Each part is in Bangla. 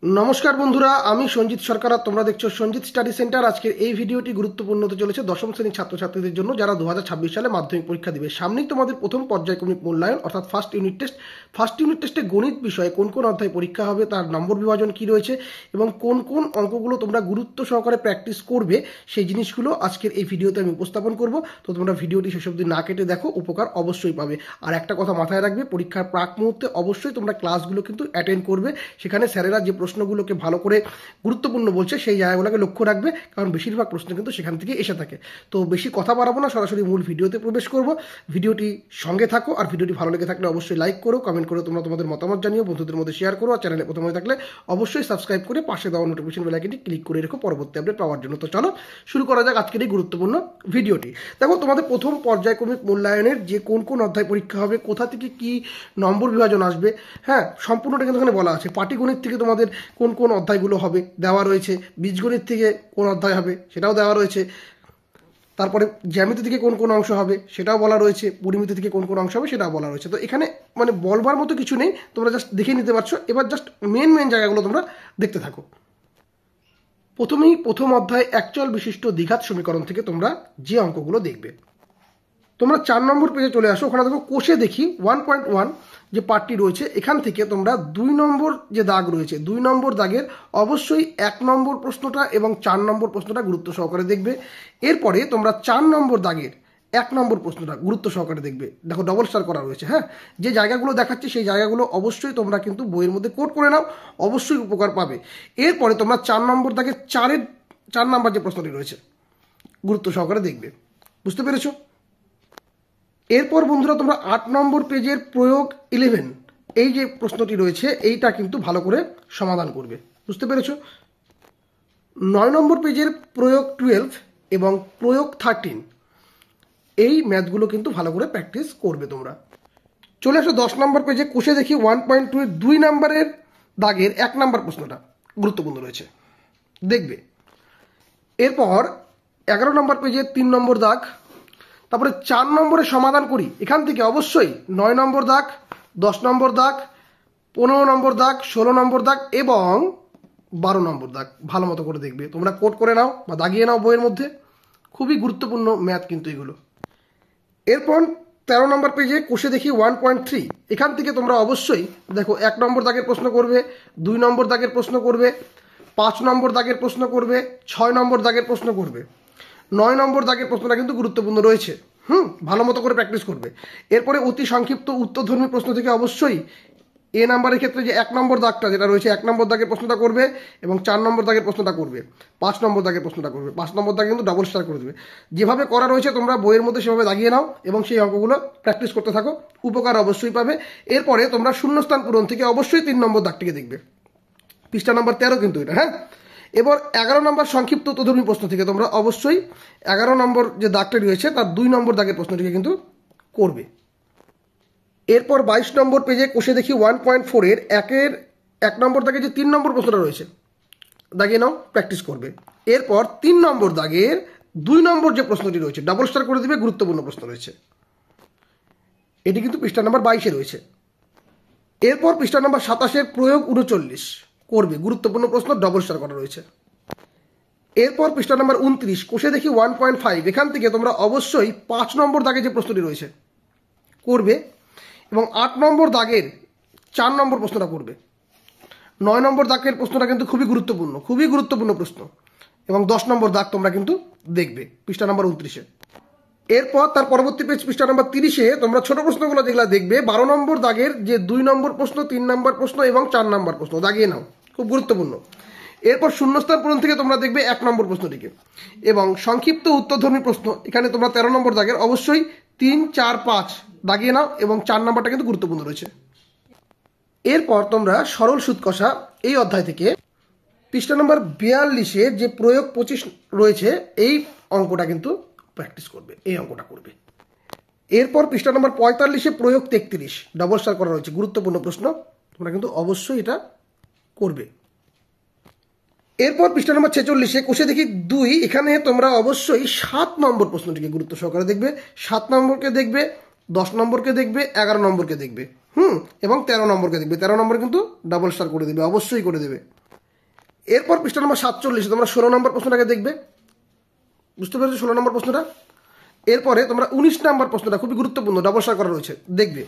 নমস্কার বন্ধুরা, আমি সঞ্জিত সরকার আর তোমরা দেখছো সঞ্জিত স্টাডি সেন্টার। আজকের এই ভিডিওটি গুরুত্বপূর্ণ হতে চলেছে দশম শ্রেণীর ছাত্রছাত্রীদের জন্য, যারা 2026 সালে মাধ্যমিক পরীক্ষা দিবে। সামনেই তোমাদের প্রথম পর্যায়ক্রমিক মূল্যায়ন অর্থাৎ first unit test. First unit টেস্টে গণিত বিষয়ে কোন কোন অধ্যায় পরীক্ষা হবে, তার নম্বর বিভাজন কি রয়েছে এবং কোন কোন অঙ্কগুলো তোমরা গুরুত্ব সহকারে প্র্যাকটিস করবে, সেই জিনিসগুলো আজকের এই ভিডিওতে আমি উপস্থাপন করব। তো তোমরা ভিডিওটি শেষ অবধি না কেটে দেখো, উপকার অবশ্যই পাবে। আর একটা কথা মাথায় রাখবে, পরীক্ষার প্রাক মুহূর্তে অবশ্যই তোমরা ক্লাসগুলো কিন্তু অ্যাটেন্ড করবে। সেখানে স্যারেরা যে প্রশ্নগুলোকে ভালো করে গুরুত্বপূর্ণ বলছে সেই জায়গাগুলোকে লক্ষ্য রাখবে, কারণ বেশিরভাগ প্রশ্ন কিন্তু সেখান থেকে এসে থাকে। তো বেশি কথা বাড়াবো না, সরাসরি মূল ভিডিওতে প্রবেশ করব। ভিডিওটি সঙ্গে থাকো, আর ভিডিওটি ভালো লেগে থাকলে অবশ্যই লাইক করো, কমেন্ট করে তোমরা তোমাদের মতামত জানিও, বন্ধুদের মধ্যে শেয়ার করো। আর চ্যানেলে প্রথম হয়ে থাকলে অবশ্যই সাবস্ক্রাইব করে পাশে দেওয়া নোটিফিকেশন বেল আইকনটি ক্লিক করে রেখো পরবর্তী আপডেট পাওয়ার জন্য। তো চলো শুরু করা যাক আজকের এই গুরুত্বপূর্ণ ভিডিওটি। দেখো, তোমাদের প্রথম পর্যায়ক্রমিক মূল্যায়নের যে কোন কোন অধ্যায় পরীক্ষা হবে, কোথা থেকে কি নম্বর বিভাজন আসবে, হ্যাঁ সম্পূর্ণটা কিন্তু এখানে বলা আছে। পাটিগণিত থেকে তোমাদের কোন কোন অধ্যায়গুলো হবে দেওয়া রয়েছে, বীজগণিত থেকে কোন অধ্যায় হবে সেটাও দেওয়া রয়েছে, তারপরে জ্যামিতি থেকে কোন কোন অংশ হবে সেটাও বলা রয়েছে, পরিমিতি থেকে কোন কোন অংশ হবে সেটাও বলা রয়েছে। তো এখানে মানে বলবার মতো কিছু নেই, তোমরা জাস্ট দেখে নিতে পারছো। এবার জাস্ট মেন জায়গাগুলো তোমরা দেখতে থাকো। প্রথমেই প্রথম অধ্যায় একচল বিশিষ্ট দ্বিঘাত সমীকরণ থেকে তোমরা যে অঙ্কগুলো দেখবে, তোমরা 4 নম্বর পেজে চলে আসো। ওখানে দেখো কোষে দেখি 1.1 যে পার্টটি রয়েছে, এখান থেকে তোমরা 2 নম্বর যে দাগ রয়েছে, 2 নম্বর দাগের অবশ্যই 1 নম্বর প্রশ্নটা এবং 4 নম্বর প্রশ্নটা গুরুত্ব সহকারে দেখবে। এরপরে তোমরা 4 নম্বর দাগের 1 নম্বর প্রশ্নটা গুরুত্ব সহকারে দেখবে। দেখো ডবল স্টার করা রয়েছে, হ্যাঁ যে জায়গাগুলো দেখাচ্ছে সেই জায়গাগুলো অবশ্যই তোমরা কিন্তু বইয়ের মধ্যে কোট করে নাও, অবশ্যই উপকার পাবে। এরপরে তোমরা 4 নম্বর দাগের 4 নম্বর যে প্রশ্নটি রয়েছে গুরুত্ব সহকারে দেখবে। বুঝতে পেরেছো? এরপর বন্ধুরা তোমরা 8 নম্বর পেজের প্রয়োগ 11 এই যে প্রশ্নটি রয়েছে এইটা কিন্তু ভালো করে সমাধান করবে। বুঝতে পেরেছো? 9 নম্বর পেজের প্রয়োগ 12 এবং প্রয়োগ 13 এই ম্যাথগুলো কিন্তু ভালো করে প্র্যাকটিস করবে তোমরা। চলে আসো 10 নম্বর পেজে, কোষে দেখি 1.2 এর 2 নম্বরের দাগের 1 নম্বর প্রশ্নটা গুরুত্বপূর্ণ রয়েছে, দেখবে। এরপর 11 নম্বর পেজের 3 নম্বর দাগ, তারপরে 4 নম্বরে সমাধান করি। এখান থেকে অবশ্যই 9 নম্বর দাগ, 10 নম্বর দাগ, 15 নম্বর দাগ, 16 নম্বর দাগ এবং 12 নম্বর দাগ ভালো মতো করে দেখবে। তোমরা কোট করে নাও বা দাগিয়ে নাও বইয়ের মধ্যে, খুবই গুরুত্বপূর্ণ ম্যাথ কিন্তু এগুলো। এরপর 13 নম্বর পেজে কোষে দেখি 1.3, এখান থেকে তোমরা অবশ্যই দেখো 1 নম্বর দাগের প্রশ্ন করবে, 2 নম্বর দাগের প্রশ্ন করবে, 5 নম্বর দাগের প্রশ্ন করবে, 6 নম্বর দাগের প্রশ্ন করবে, 9 নম্বর দাগের প্রশ্নটা কিন্তু গুরুত্বপূর্ণ রয়েছে। ভালো মতো করে প্র্যাকটিস করবে। এরপরে অতি সংক্ষিপ্ত উত্তরধর্মী প্রশ্ন থেকে অবশ্যই এ নাম্বারের ক্ষেত্রে যে 1 নম্বর দাগটা যেটা রয়েছে 1 নম্বর দাগের প্রশ্নটা করবে এবং 4 নম্বর দাগের প্রশ্নটা করবে, 5 নম্বর দাগের প্রশ্নটা করবে। 5 নম্বর দাগে কিন্তু ডবল স্টার করে দেবে। যেভাবে করা রয়েছে তোমরা বইয়ের মধ্যে সেভাবে দাগিয়ে নাও এবং সেই অঙ্কগুলো প্র্যাকটিস করতে থাকো, উপকার অবশ্যই পাবে। এরপরে তোমরা শূন্যস্থান পূরণ থেকে অবশ্যই 3 নম্বর দাগটিকে দেখবে, পৃষ্ঠা নম্বর 13 কিন্তু এটা, হ্যাঁ। এবার 11 নম্বর সংক্ষিপ্ত উত্তরধর্মী প্রশ্ন থেকে তোমরা অবশ্যই 11 নম্বর যে দাগটা রয়েছে তার 2 নম্বর দাগের প্রশ্নটিকে কিন্তু করবে। এরপর 22 নম্বর পেজে কোষে দেখি 1.4 এর 1 নম্বর দাগে যে 3 নম্বর প্রশ্নটা রয়েছে দাগিয়ে নাও, প্র্যাকটিস করবে। এরপর 3 নম্বর দাগের 2 নম্বর যে প্রশ্নটি রয়েছে ডাবল স্টার করে দিবে, গুরুত্বপূর্ণ প্রশ্ন রয়েছে, এটি কিন্তু পৃষ্ঠা নম্বর 22-এ রয়েছে। এরপর পৃষ্ঠা নম্বর 27-এর প্রয়োগ 39 করবে, গুরুত্বপূর্ণ প্রশ্ন, ডবল স্টার করা রয়েছে। এরপর পৃষ্ঠা নম্বর 29 কোষে দেখি 1.5, এখান থেকে তোমরা অবশ্যই 5 নম্বর দাগে যে প্রশ্নটি রয়েছে করবে এবং 8 নম্বর দাগের 4 নম্বর প্রশ্নটা করবে। 9 নম্বর দাগের প্রশ্নটা কিন্তু খুবই গুরুত্বপূর্ণ প্রশ্ন এবং 10 নম্বর দাগ তোমরা কিন্তু দেখবে পৃষ্ঠা নম্বর 29-এ। এরপর তার পরবর্তী পেজ পৃষ্ঠা নম্বর 30-এ তোমরা ছোট প্রশ্নগুলো যেগুলো দেখবে 12 নম্বর দাগের যে 2 নম্বর প্রশ্ন, 3 নম্বর প্রশ্ন এবং 4 নম্বর প্রশ্ন দাগিয়ে নাও, খুব গুরুত্বপূর্ণ। এরপর শূন্যস্থান পূরণ থেকে তোমরা দেখবে 1 নম্বর প্রশ্নটিকে এবং সংক্ষিপ্ত উত্তরধর্মী প্রশ্ন এখানে তোমরা 13 নম্বর দাগের অবশ্যই 3, 4, 5 দাগিয়ে নাও এবং 4 নম্বরটা কিন্তু গুরুত্বপূর্ণ রয়েছে। এরপর তোমরা সরল সুদ কষা এই অধ্যায় থেকে পৃষ্ঠা নম্বর 42-এ যে প্রয়োগ 25 রয়েছে এই অঙ্কটা কিন্তু প্র্যাকটিস করবে, এই অঙ্কটা করবে। এরপর পৃষ্ঠা নম্বর 45-এ প্রয়োগ 33 ডবল স্টার করা রয়েছে, গুরুত্বপূর্ণ প্রশ্ন, তোমরা কিন্তু অবশ্যই এটা করবে। এরপর পৃষ্ঠা নম্বর 46-এ কোষে দেখি 2, এখানে তোমরা অবশ্যই 7 নম্বর প্রশ্নটিকে গুরুত্ব সহকারে দেখবে। 7 নম্বরকে দেখবে, 10 নম্বরকে দেখবে, 11 নম্বরকে দেখবে এবং 13 নম্বরকে দেখবে। 13 নম্বর কিন্তু ডাবল স্টার করে দেবে, অবশ্যই করে দেবে। এরপর পৃষ্ঠা নম্বর 47 তোমরা 16 নম্বর প্রশ্নটাকে দেখবে, বুঝতে পেরেছো 16 নম্বর প্রশ্নটা। এরপরে তোমরা 19 নম্বর প্রশ্নটা খুবই গুরুত্বপূর্ণ, ডাবল স্টার করা রয়েছে, দেখবে।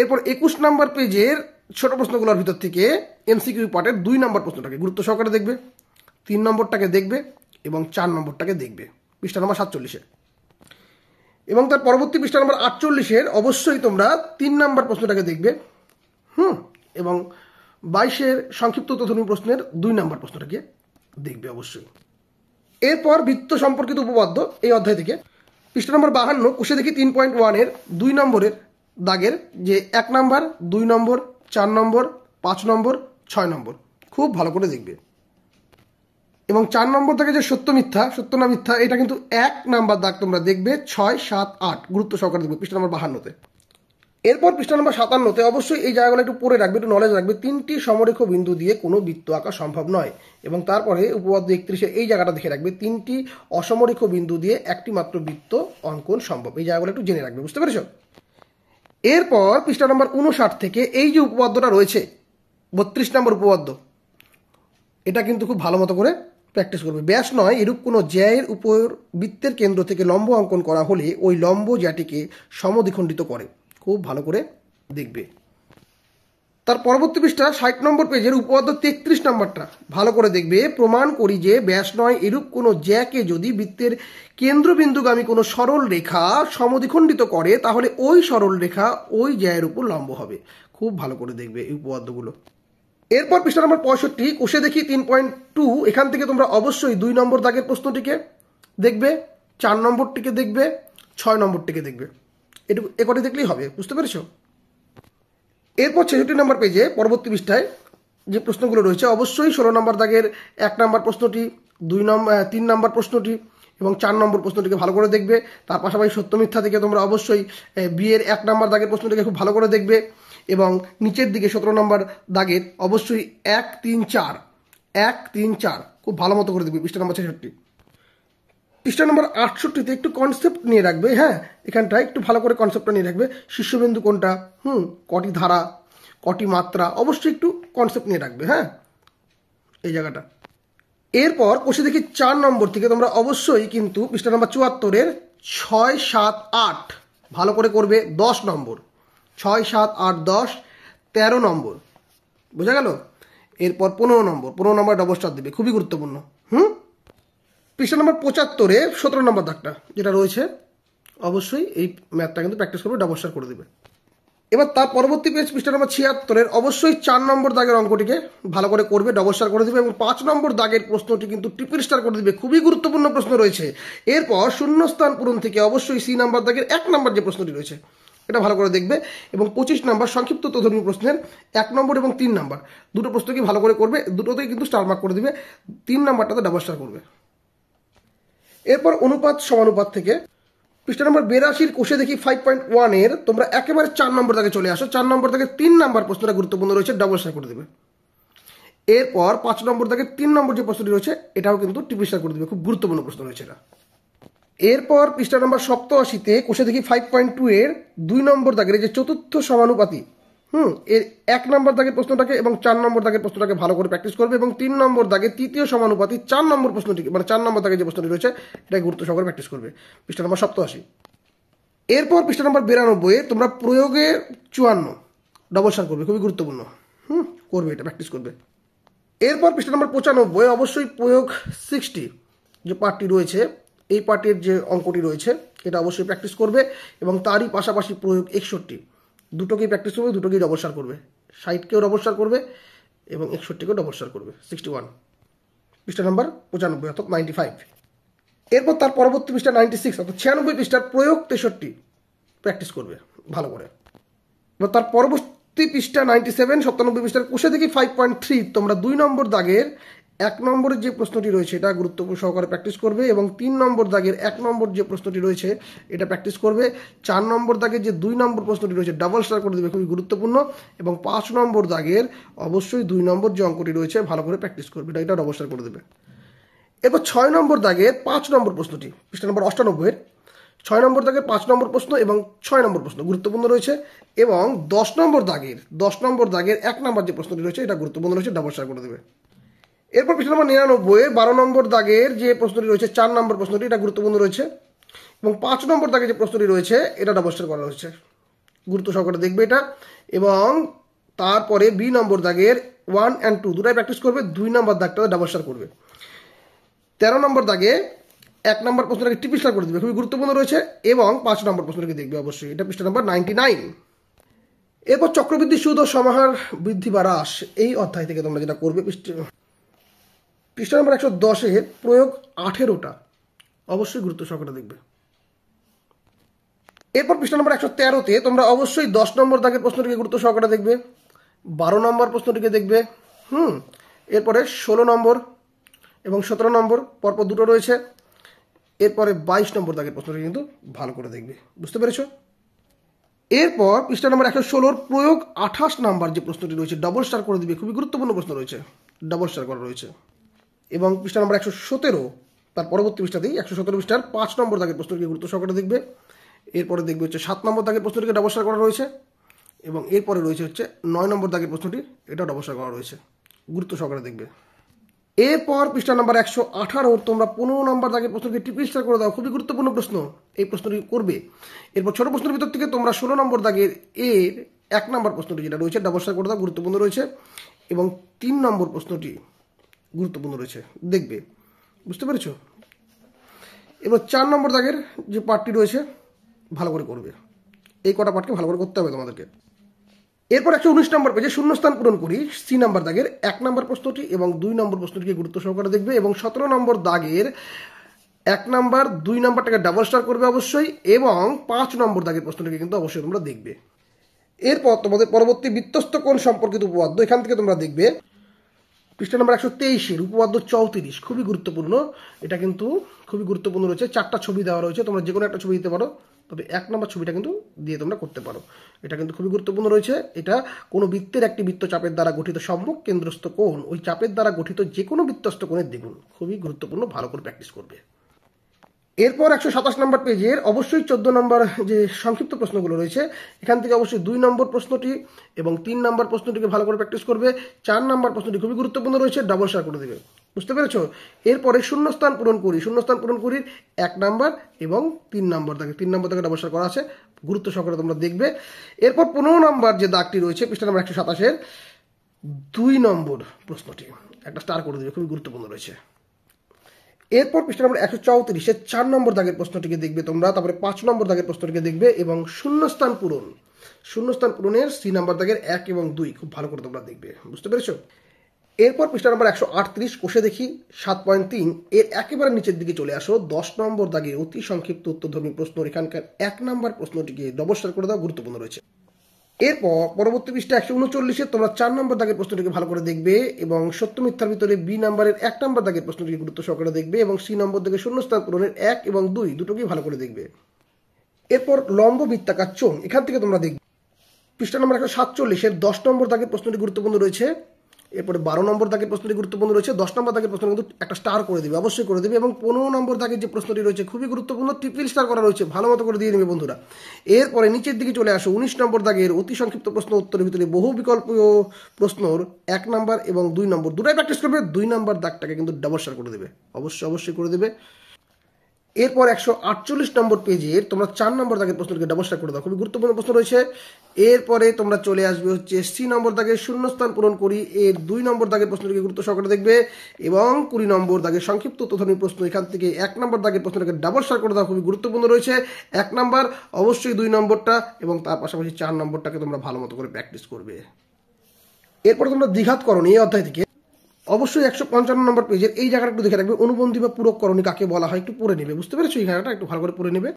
এরপর 21 নম্বর পেজের ছোট প্রশ্নগুলোর ভিতর থেকে এমসিকিউ পার্টের 2 নম্বর প্রশ্নটাকে গুরুত্ব সহকারে দেখবে, 3 নম্বরটাকে দেখবে এবং 4 নম্বরটাকে দেখবে পৃষ্ঠা নম্বর 47-এ। এবং তার পরবর্তী পৃষ্ঠা নম্বর 48-এর অবশ্যই তোমরা 3 নম্বর প্রশ্নটাকে দেখবে, এবং 22-এর সংক্ষিপ্ত তথ্যমূলক প্রশ্নের 2 নম্বর প্রশ্নটাকে দেখবে অবশ্যই। এরপর বৃত্ত সম্পর্কিত উপপাদ্য এই অধ্যায় থেকে পৃষ্ঠা নম্বর 52 কোষে দেখি 3.1-এর 2 নম্বরের দাগের যে 1 নম্বর, 2 নম্বর, 4 নম্বর, 5 নম্বর, 6 নম্বর খুব ভালো করে দেখবে। এবং 4 নম্বর দাগে যে সত্য মিথ্যা, সত্য না মিথ্যা, এটা কিন্তু 1 নাম্বার দাগ তোমরা দেখবে 6, 7, 8 গুরুত্ব সহকারে দেখবে পৃষ্ঠা নম্বর 52-তে। এরপর পৃষ্ঠা নম্বর 57-তে অবশ্যই এই জায়গাগুলো একটু পড়ে রাখবে, একটু নলেজ রাখবে। 3টি সমরেখ বিন্দু দিয়ে কোনো বৃত্ত আঁকা সম্ভব নয়। এবং তারপরে উপপাদ্য 31-এ এই জায়গাটা দেখে রাখবে, 3টি অসমরেখ বিন্দু দিয়ে একটি মাত্র বৃত্ত অঙ্কন সম্ভব। এই জায়গাগুলো একটু জেনে রাখবে, বুঝতে পেরেছো? এরপর পৃষ্ঠা নম্বর 59 থেকে এই যে উপপাদ্যটা রয়েছে 32 নম্বর উপপাদ্য, এটা কিন্তু খুব ভালো মতো করে প্র্যাকটিস করবে। ব্যাস নয় এরূপ কোনো জ্যায়ের উপর বৃত্তের কেন্দ্র থেকে লম্ব অঙ্কন করা হলে ওই লম্ব জ্যাটিকে সমদ্বিখণ্ডিত করে, খুব ভালো করে দেখবে। তার পরবর্তী পৃষ্ঠা 60 নম্বর পেজের উপপাদ্য 33 নম্বরটা ভালো করে দেখবে। প্রমাণ করি যে ব্যাস নয় এরূপ কোনো জ্যাকে যদি বৃত্তের কেন্দ্রবিন্দুগামী কোনো সরল রেখা সমদ্বিখণ্ডিত করে তাহলে ওই সরল রেখা ওই জ্যায়ের উপর লম্ব হবে। খুব ভালো করে দেখবে এই উপপাদ্যগুলো। এরপর পৃষ্ঠা নম্বর 65 কোষে দেখি 3.2, এখান থেকে তোমরা অবশ্যই 2 নম্বর দাগের প্রশ্নটিকে দেখবে, 4 নম্বরটিকে দেখবে, 6 নম্বরটিকে দেখবে। এটুকু একটি দেখলেই হবে, বুঝতে পেরেছো? এরপর 66 নম্বর পেজে পরবর্তী পৃষ্ঠায় যে প্রশ্নগুলো রয়েছে অবশ্যই 16 নম্বর দাগের 1 নম্বর প্রশ্নটি, 3 নম্বর প্রশ্নটি এবং 4 নম্বর প্রশ্নটিকে ভালো করে দেখবে। তার পাশাপাশি সত্য মিথ্যা থেকে তোমরা অবশ্যই বিয়ের 1 নম্বর দাগের প্রশ্নটিকে খুব ভালো করে দেখবে। এবং নিচের দিকে 17 নম্বর দাগের অবশ্যই 1, 3, 4 খুব ভালো মতো করে দেখবে পৃষ্ঠা নম্বর 66। পৃষ্ঠা নম্বর 68-তে একটু কনসেপ্ট নিয়ে রাখবে, হ্যাঁ এখানটায় একটু ভালো করে কনসেপ্টটা নিয়ে রাখবে। শীর্ষবিন্দু কোনটা, কটি ধারা, কটি মাত্রা, অবশ্যই একটু কনসেপ্ট নিয়ে রাখবে, হ্যাঁ এই জায়গাটা। এরপর কোষে দেখি 4 নম্বর থেকে তোমরা অবশ্যই কিন্তু পৃষ্ঠা নম্বর 74-এর 6, 7, 8 ভালো করে করবে। 10 নম্বর 6, 7, 8, 10, 13 নম্বর, বোঝা গেল? এরপর 15 নম্বর ডবল স্টার দেবে, খুবই গুরুত্বপূর্ণ। পৃষ্ঠা নম্বর 75-এ 17 নম্বর দাগটা যেটা রয়েছে অবশ্যই এই ম্যাথটা কিন্তু প্র্যাকটিস করবে, ডবল স্টার করে দেবে। এবার তার পরবর্তী পেজ পৃষ্ঠা নম্বর 76-এর অবশ্যই 4 নম্বর দাগের অঙ্কটিকে ভালো করে করবে, ডবল স্টার করে দেবে। এবং 5 নম্বর দাগের প্রশ্নটি কিন্তু ট্রিপল স্টার করে দেবে, খুবই গুরুত্বপূর্ণ প্রশ্ন রয়েছে। এরপর শূন্যস্থান পূরণ থেকে অবশ্যই সি নম্বর দাগের 1 নম্বর যে প্রশ্নটি রয়েছে এটা ভালো করে দেখবে। এবং 25 নম্বর সংক্ষিপ্ত তথ্যমূলক প্রশ্নের 1 নম্বর এবং 3 নম্বর দুটো প্রশ্নকে ভালো করে করবে, দুটোতেই কিন্তু স্টার মার্ক করে দেবে, 3 নম্বরটাতে ডবল স্টার করবে। এরপর অনুপাত সমানুপাত থেকে পৃষ্ঠা নম্বর 82 কোষে দেখি 5.1-এর তোমরা একেবারে 4 নম্বর দাগে চলে আসো। 4 নম্বর দাগে 3 নম্বর প্রশ্নটা গুরুত্বপূর্ণ রয়েছে, ডাবল স্টার করে দেবে। এরপর 5 নম্বর দাগে 3 নম্বর যে প্রশ্নটি রয়েছে এটাও কিন্তু ট্রিপল স্টার করে দেবে, খুব গুরুত্বপূর্ণ প্রশ্ন রয়েছে এটা। এরপর পৃষ্ঠা নম্বর 87-তে কোষে দেখি 5.2-এর 2 নম্বর দাগের যে চতুর্থ সমানুপাতি, এর 1 নম্বর দাগের প্রশ্নটাকে এবং 4 নম্বর দাগের প্রশ্নটাকে ভালো করে প্র্যাকটিস করবে। এবং 3 নম্বর দাগে তৃতীয় সমানুপাতি 4 নম্বর প্রশ্নটিকে, মানে 4 নম্বর দাগে যে প্রশ্নটি রয়েছে এটাকে গুরুত্ব সহকারে প্র্যাকটিস করবে পৃষ্ঠা নম্বর 87। এরপর পৃষ্ঠা নম্বর 92-এ তোমরা প্রয়োগে 54 ডবল স্টার করবে, খুবই গুরুত্বপূর্ণ, করবে এটা প্র্যাকটিস করবে। এরপর পৃষ্ঠা নম্বর 95 অবশ্যই প্রয়োগ 60 যে পার্টটি রয়েছে এই পার্টের যে অঙ্কটি রয়েছে এটা অবশ্যই প্র্যাকটিস করবে। এবং তারই পাশাপাশি প্রয়োগ 61 দুটোকেই প্র্যাকটিস করবে, দুটোকেই ডবল স্টার করবে, 60কেও ডবল স্টার করবে এবং 61কেও ডবল স্টার করবে। 61 পৃষ্ঠা নম্বর 95 অর্থাৎ 95। এরপর তার পরবর্তী পৃষ্ঠা 96 অর্থাৎ 96 পৃষ্ঠার প্রয়োগ 63 প্র্যাকটিস করবে ভালো করে। এবার তার পরবর্তী পৃষ্ঠা 97 97 পৃষ্ঠার কোষে দেখি 5.3 তোমরা 2 নম্বর দাগের 1 নম্বরের যে প্রশ্নটি রয়েছে এটা গুরুত্বপূর্ণ সহকারে প্র্যাকটিস করবে। এবং 3 নম্বর দাগের 1 নম্বর যে প্রশ্নটি রয়েছে এটা প্র্যাকটিস করবে। 4 নম্বর দাগের যে 2 নম্বর প্রশ্নটি রয়েছে ডাবল স্টার করে দেবে, খুবই গুরুত্বপূর্ণ। এবং 5 নম্বর দাগের অবশ্যই 2 নম্বর যে অঙ্কটি রয়েছে ভালো করে প্র্যাকটিস করবে, এটা ডবল স্টার করে দেবে। এরপর 6 নম্বর দাগের 5 নম্বর প্রশ্নটি পৃষ্ঠা নম্বর 98-এর 6 নম্বর দাগের 5 নম্বর প্রশ্ন এবং 6 নম্বর প্রশ্ন গুরুত্বপূর্ণ রয়েছে। এবং 10 নম্বর দাগের 1 নম্বর যে প্রশ্নটি রয়েছে এটা গুরুত্বপূর্ণ রয়েছে, ডাবল স্টার করে দেবে। এরপর পৃষ্ঠা নম্বর 99 12 নম্বর দাগের যে প্রশ্নটি রয়েছে 4 নম্বর প্রশ্নটি, এটা গুরুত্বপূর্ণ রয়েছে, এবং 5 নম্বর দাগে যে প্রশ্নটি রয়েছে এটা ডাবল স্টার করা হয়েছে, গুরুত্ব সহকারে দেখবে এটা। এবং তারপরে বি নম্বর দাগের 1 and 2 দুটাই প্র্যাকটিস করবে, 2 নম্বর দাগটা ডাবল স্টার করবে। 13 নম্বর দাগে 1 নম্বর প্রশ্নটাকে ট্রিপল স্টার করে দেবে, খুবই গুরুত্বপূর্ণ রয়েছে, এবং 5 নম্বর প্রশ্নটাকে দেখবে অবশ্যই, এটা পৃষ্ঠা নম্বর 99। এরপর চক্রবৃদ্ধি সুদ ও সমাহার বৃদ্ধি বা হ্রাস এই অধ্যায় থেকে তোমরা যেটা করবে, পৃষ্ঠা নম্বর 110-এর প্রয়োগ 18টা অবশ্যই গুরুত্ব সহকারে দেখবে। এরপর পৃষ্ঠা নম্বর 113-তে তোমরা অবশ্যই 10 নম্বর দাগের প্রশ্নটিকে গুরুত্ব সহকারে দেখবে, 12 নম্বর প্রশ্নটিকে দেখবে, এরপরে 16 নম্বর এবং 17 নম্বর পরপর দুটো রয়েছে, এরপরে 22 নম্বর দাগের প্রশ্নটি কিন্তু ভালো করে দেখবে, বুঝতে পেরেছো? এরপর পৃষ্ঠা নম্বর 116-র প্রয়োগ 28 নাম্বার যে প্রশ্নটি রয়েছে ডাবল স্টার করে দিবে, খুবই গুরুত্বপূর্ণ প্রশ্ন রয়েছে, ডাবল স্টার করা রয়েছে। এবং পৃষ্ঠা নম্বর 117 তার পরবর্তী পৃষ্ঠাতেই 117 পৃষ্ঠার 5 নম্বর দাগের প্রশ্নটিকে গুরুত্ব সহকারে দেখবে। এরপরে দেখবে হচ্ছে 7 নম্বর দাগের প্রশ্নটিকে ডাবল স্টার করা রয়েছে, এবং এরপরে রয়েছে হচ্ছে 9 নম্বর দাগের প্রশ্নটি, এটাও ডাবল স্টার করা রয়েছে, গুরুত্ব সহকারে দেখবে। এরপর পৃষ্ঠা নম্বর 118 তোমরা 15 নম্বর দাগের প্রশ্নকে ট্রিপল স্টার করে দাও, খুবই গুরুত্বপূর্ণ প্রশ্ন, এই প্রশ্নটি করবে। এরপর ছোট প্রশ্নের ভিতর থেকে তোমরা 16 নম্বর দাগের এর 1 নম্বর প্রশ্নটি যেটা রয়েছে ডাবল স্টার করে দাও, গুরুত্বপূর্ণ রয়েছে, এবং 3 নম্বর প্রশ্নটি গুরুত্বপূর্ণ রয়েছে, দেখবে, বুঝতে পেরেছো? এবার 4 নম্বর দাগের যে পার্টটি রয়েছে ভালো করে করবে, এই কটা পার্টকে ভালো করে করতে হবে তোমাদেরকে। এরপর 119 নম্বর পেজে শূন্যস্থান পূরণ করি সি নাম্বার দাগের 1 নম্বর প্রশ্নটি এবং 2 নম্বর প্রশ্নটিকে গুরুত্ব সহকারে দেখবে, এবং 17 নম্বর দাগের 1 নম্বর 2 নম্বরটাকে ডাবল স্টার করবে অবশ্যই, এবং 5 নম্বর দাগের প্রশ্নটিকে কিন্তু অবশ্যই তোমরা দেখবে। এরপর তোমাদের পরবর্তী বৃত্তস্থ কোণ সম্পর্কিত উপপাদ্য এখান থেকে তোমরা দেখবে, পৃষ্ঠা নম্বর 123-এর উপপাদ্য 34 খুবই গুরুত্বপূর্ণ, এটা কিন্তু খুবই গুরুত্বপূর্ণ রয়েছে, 4টা ছবি দেওয়া রয়েছে, তোমরা যে কোনো একটা ছবি দিতে পারো, তবে 1 নম্বর ছবিটা কিন্তু দিয়ে তোমরা করতে পারো, এটা কিন্তু খুবই গুরুত্বপূর্ণ রয়েছে। এটা কোনো বৃত্তের একটি বৃত্তচাপের দ্বারা গঠিত সম্মুখ কেন্দ্রস্থ কোণ ওই চাপের দ্বারা গঠিত যে কোনো বৃত্তস্থ কোণের দ্বিগুণ, খুবই গুরুত্বপূর্ণ, ভালো করে প্র্যাকটিস করবে। এরপর 127 নম্বর পেজের অবশ্যই 14 নম্বর যে সংক্ষিপ্ত প্রশ্নগুলো রয়েছে এখান থেকে অবশ্যই 2 নম্বর প্রশ্নটি এবং 3 নম্বর প্রশ্নটিকে ভালো করে প্র্যাকটিস করবে, 4 নম্বর প্রশ্নটি খুবই গুরুত্বপূর্ণ রয়েছে, ডাবল স্টার করে দেবে, বুঝতে পেরেছো? এরপরে শূন্যস্থান পূরণ করি 1 নম্বর এবং 3 নম্বর দাগে 3 নম্বর দাগে ডাবল স্টার করা আছে, গুরুত্ব সহকারে তোমরা দেখবে। এরপর 15 নম্বর যে দাগটি রয়েছে পৃষ্ঠা নম্বর 127-এর 2 নম্বর প্রশ্নটি একটা স্টার করে দেবে, খুবই গুরুত্বপূর্ণ রয়েছে। এরপর পৃষ্ঠা নম্বর 134-এর 4 নম্বর দাগের প্রশ্নটিকে দেখবে তোমরা, তারপরে 5 নম্বর দাগের প্রশ্নটিকে দেখবে, এবং শূন্যস্থান পূরণের সি নম্বর দাগের 1 এবং 2 খুব ভালো করে তোমরা দেখবে, বুঝতে পেরেছো? এরপর পৃষ্ঠা নম্বর 138 কোষে দেখি 7.3 এর একেবারে নিচের দিকে চলে আসো, 10 নম্বর দাগের অতি সংক্ষিপ্ত উত্তরধর্মী প্রশ্ন, এখানকার 1 নম্বর প্রশ্নটিকে ডাবল স্টার করে দাও, গুরুত্বপূর্ণ রয়েছে। এরপর পরবর্তী পৃষ্ঠা 139-এ তোমরা 4 নম্বর দাগের প্রশ্নটিকে ভালো করে দেখবে, এবং সত্য মিথ্যার ভিতরে বি নম্বরের 1 নম্বর দাগের প্রশ্নটিকে গুরুত্ব সহকারে দেখবে, এবং সি নম্বর দাগে শূন্যস্থান পূরণের 1 এবং 2 দুটোকেই ভালো করে দেখবে। এরপর লম্ব বৃত্তাকার চোঙ এখান থেকে তোমরা দেখবে, পৃষ্ঠা নম্বর 147-এর 10 নম্বর দাগের প্রশ্নটি গুরুত্বপূর্ণ রয়েছে, এরপরে 12 নম্বর দাগের প্রশ্নটি গুরুত্বপূর্ণ রয়েছে, 10 নম্বর দাগের প্রশ্ন কিন্তু একটা স্টার করে দেবে, অবশ্যই করে দেবে, এবং 15 নম্বর দাগের যে প্রশ্নটি রয়েছে খুবই গুরুত্বপূর্ণ, ট্রিপল স্টার করা রয়েছে, ভালো মতো করে দিয়ে নেবে বন্ধুরা। এরপরে নিচের দিকে চলে আসো, 19 নম্বর দাগের অতি সংক্ষিপ্ত প্রশ্ন উত্তরের ভিতরে বহু বিকল্পীয় প্রশ্নর 1 নম্বর এবং 2 নম্বর দুটাই প্র্যাকটিস করবে, 2 নম্বর দাগটাকে কিন্তু ডাবল স্টার করে দেবে, অবশ্যই করে দেবে। এরপর 148 নম্বর পেজের তোমরা 4 নম্বর দাগের প্রশ্নটিকে ডাবল স্টার করে দাও, খুবই গুরুত্বপূর্ণ প্রশ্ন রয়েছে। এরপরে তোমরা চলে আসবে হচ্ছে সি নম্বর দাগের শূন্যস্থান পূরণ করি এর 2 নম্বর দাগের প্রশ্নটিকে গুরুত্ব সহকারে দেখবে, এবং 20 নম্বর দাগের সংক্ষিপ্ত উত্তরধর্মী প্রশ্ন এখান থেকে 1 নম্বর দাগের প্রশ্নটাকে ডাবল স্টার করে দাও, খুবই গুরুত্বপূর্ণ রয়েছে। 1 নম্বর অবশ্যই 2 নম্বরটা এবং তার পাশাপাশি 4 নম্বরটাকে তোমরা ভালো মতো করে প্র্যাকটিস করবে। এরপর তোমরা দ্বিঘাতকরণ এই অধ্যায় থেকে অবশ্যই 155 নম্বর পেজের এই জায়গাটা একটু দেখে রাখবে, অনুবন্ধী বা পূরককরণী কাকে বলা হয় একটু পড়ে নেবে, বুঝতে পেরেছো? এই জায়গাটা একটু ভালো করে পড়ে নেবে।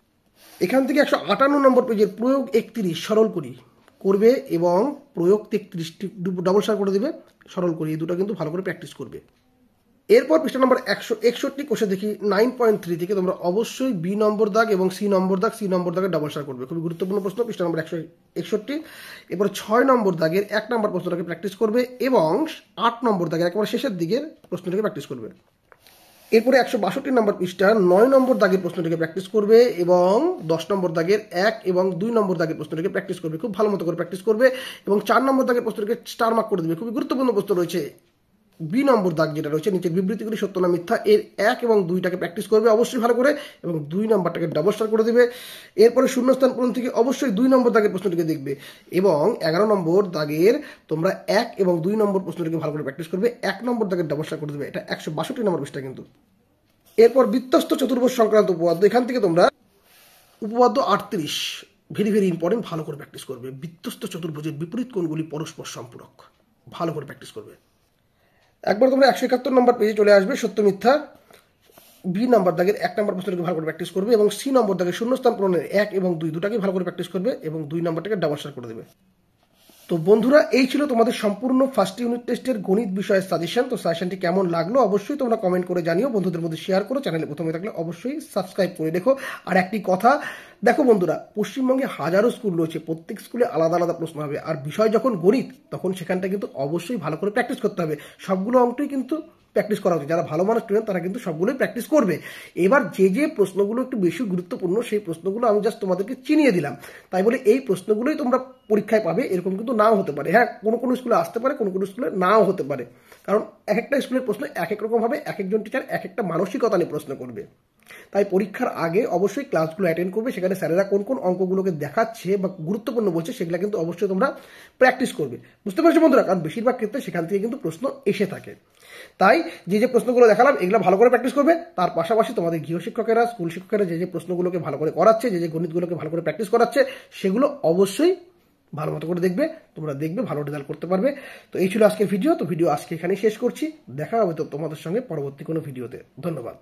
এখান থেকে 158 নম্বর পেজের প্রয়োগ 31 সরল করি করবে, এবং প্রয়োগ 33 ডাবল স্টার করে দেবে, সরল করি, এই দুটো কিন্তু ভালো করে প্র্যাকটিস করবে। এরপর পৃষ্ঠা নম্বর 161 কোষে দেখি 9.3 থেকে তোমরা অবশ্যই বি নম্বর দাগ এবং সি নম্বর দাগে ডাবল স্টার করবে, খুবই গুরুত্বপূর্ণ প্রশ্ন, পৃষ্ঠা নম্বর 161। এরপর 6 নম্বর দাগের 1 নম্বর প্রশ্নটাকে প্র্যাকটিস করবে, এবং 8 নম্বর দাগের একেবারে শেষের দিকের প্রশ্নটাকে প্র্যাকটিস করবে। এরপরে 162 নম্বর পৃষ্ঠা 9 নম্বর দাগের প্রশ্নটিকে প্র্যাকটিস করবে, এবং 10 নম্বর দাগের 1 এবং 2 নম্বর দাগের প্রশ্নটিকে প্র্যাকটিস করবে, খুব ভালো মতো করে প্র্যাকটিস করবে, এবং 4 নম্বর দাগের প্রশ্নটিকে স্টার মার্ক করে দেবে, খুবই গুরুত্বপূর্ণ প্রশ্ন রয়েছে। বি নম্বর দাগ যেটা রয়েছে নিচের বিবৃতিগুলি সত্য না মিথ্যা এর 1 এবং 2টাকে প্র্যাকটিস করবে অবশ্যই ভালো করে এবং 2 নম্বরটাকে ডাবল স্টার করে দেবে। এরপরে শূন্যস্থান পূরণ থেকে অবশ্যই 2 নম্বর দাগের প্রশ্নটিকে দেখবে এবং 11 নম্বর দাগের তোমরা 1 এবং 2 নম্বর প্রশ্নটিকে ভালো করে প্র্যাকটিস করবে, 1 নম্বর দাগের ডাবল স্টার করে দেবে। এটা 162 নম্বর পৃষ্ঠা কিন্তু। এরপর বৃত্তস্থ চতুর্ভুজ সংক্রান্ত উপপাদ্য, এখান থেকে তোমরা উপপাদ্য 38 ভেরি ভেরি ইম্পর্টেন্ট, ভালো করে প্র্যাকটিস করবে। বৃত্তস্থ চতুর্ভুজের বিপরীত কোণগুলি পরস্পর সম্পূরক, ভালো করে প্র্যাকটিস করবে। একবার তোমরা 171 নম্বর পেজে চলে আসবে, সত্য মিথ্যা বি নম্বর দাগের 1 নম্বর প্রশ্নটাকে ভালো করে প্র্যাকটিস করবে এবং সি নম্বর দাগের শূন্যস্থান পূরণের 1 এবং 2 দুটাকে ভালো করে প্র্যাকটিস করবে এবং 2 নম্বরটাকে ডাবল স্টার করে দেবে। তো বন্ধুরা, এই ছিল তোমাদের সম্পূর্ণ ফার্স্ট ইউনিট টেস্টের গণিত বিষয়ের সাজেশন। তো সাজেশনটি কেমন লাগলো অবশ্যই তোমরা কমেন্ট করে জানিও, বন্ধুদের মধ্যে শেয়ার করো, চ্যানেলে প্রথমে থাকলে অবশ্যই সাবস্ক্রাইব করে দেখো। আর একটি কথা দেখো বন্ধুরা, পশ্চিমবঙ্গে হাজারো স্কুল রয়েছে, প্রত্যেক স্কুলে আলাদা আলাদা প্রশ্ন হবে, আর বিষয় যখন গণিত তখন সেখানটা কিন্তু অবশ্যই ভালো করে প্র্যাকটিস করতে হবে। সবগুলো অঙ্কই কিন্তু প্র্যাকটিস করা উচিত, যারা ভালো মানুষ স্টুডেন্ট তারা কিন্তু সবগুলোই প্র্যাকটিস করবে। এবার যে যে প্রশ্নগুলো একটু বেশি গুরুত্বপূর্ণ সেই প্রশ্নগুলো আমি জাস্ট তোমাদেরকে চিনিয়ে দিলাম, তাই বলে এই প্রশ্নগুলোই তোমরা পরীক্ষায় পাবে এরকম কিন্তু নাও হতে পারে। হ্যাঁ, কোনো কোনো স্কুলে আসতে পারে, কোনো কোনো স্কুলে নাও হতে পারে, কারণ এক একটা স্কুলের প্রশ্ন এক এক রকম হবে, এক একজন টিচার এক একটা মানসিকতা নিয়ে প্রশ্ন করবে। তাই পরীক্ষার আগে অবশ্যই ক্লাসগুলো অ্যাটেন্ড করবে, সেখানে স্যারেরা কোন কোন অঙ্কগুলোকে দেখাচ্ছে বা গুরুত্বপূর্ণ বলছে সেগুলো কিন্তু অবশ্যই তোমরা প্র্যাকটিস করবে। বুঝতে পারছো বন্ধুরা, কারণ বেশিরভাগ ক্ষেত্রে সেখান থেকে কিন্তু প্রশ্ন এসে থাকে। তাই যে যে প্রশ্নগুলো দেখালাম এগুলো ভালো করে প্র্যাকটিস করবে, তার পাশাপাশি তোমাদের গৃহশিক্ষকেরা স্কুল শিক্ষকেরা যে যে প্রশ্নগুলোকে ভালো করে করাচ্ছে, যে যে গণিতগুলোকে ভালো করে প্র্যাকটিস করাচ্ছে সেগুলো অবশ্যই ভালো মতো করে দেখবে, তোমরা দেখবে ভালো রেজাল্ট করতে পারবে। তো এই ছিল আজকের ভিডিও। তো ভিডিও আজকে এখানেই শেষ করছি, দেখা হবে তো তোমাদের সঙ্গে পরবর্তী কোনো ভিডিওতে। ধন্যবাদ।